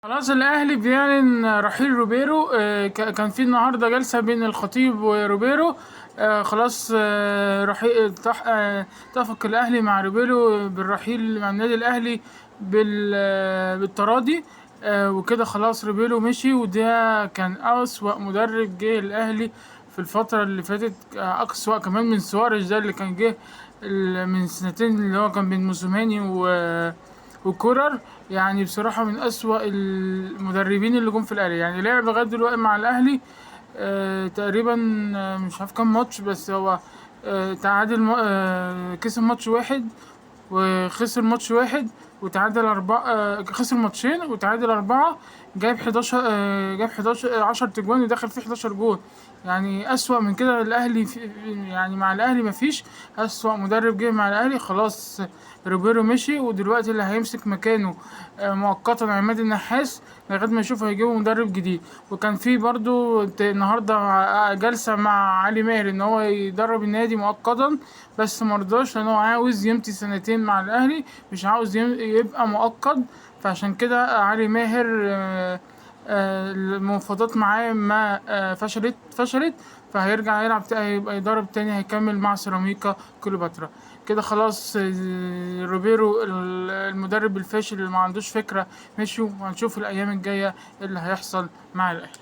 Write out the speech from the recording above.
خلاص الأهلي بيعلن رحيل روبيرو. كان في النهارده جلسة بين الخطيب وروبيرو. خلاص. رحيل اتفق الأهلي مع روبيرو بالرحيل مع النادي الأهلي بالتراضي. وكده خلاص روبيرو مشي، وده كان أسوأ مدرب جه الأهلي في الفترة اللي فاتت. أسوأ كمان من سواريز ده اللي كان جه من سنتين، اللي هو كان بين موسوماني وكولر. يعني بصراحة من أسوأ المدربين اللي جم في الأهلي. يعني لعب لغاية دلوقتي مع الأهلي تقريبا مش عارف كام ماتش، بس هو تعادل كسب ماتش واحد وخسر ماتش واحد وتعادل أربعة. خسر ماتشين وتعادل أربعة. جايب 11 جايب 11 10 تجوان ودخل فيه 11 جول. يعني أسوأ من كده الأهلي يعني مع الأهلي مفيش. أسوأ مدرب جه مع الأهلي. خلاص روبيرو مشي، ودلوقتي اللي هيمسك مكانه مؤقتا عماد النحاس لغاية ما يشوفوا هيجيبوا مدرب جديد. وكان في برضو النهارده جلسة مع علي ماهر ان هو يدرب النادي مؤقتا، بس مرضاش لان هو عاوز يمضي سنتين مع الاهلي، مش عاوز يبقى مؤقت. فعشان كده علي ماهر المفاوضات معاه ما فشلت. فهيرجع يلعب هيبقى يدرب تاني، هيكمل مع سيراميكا كليوباترا. كده خلاص. روبيرو المدرب الفاشل اللي ما عندوش فكرة مشي، وهنشوف الأيام الجاية اللي هيحصل مع الأهلي.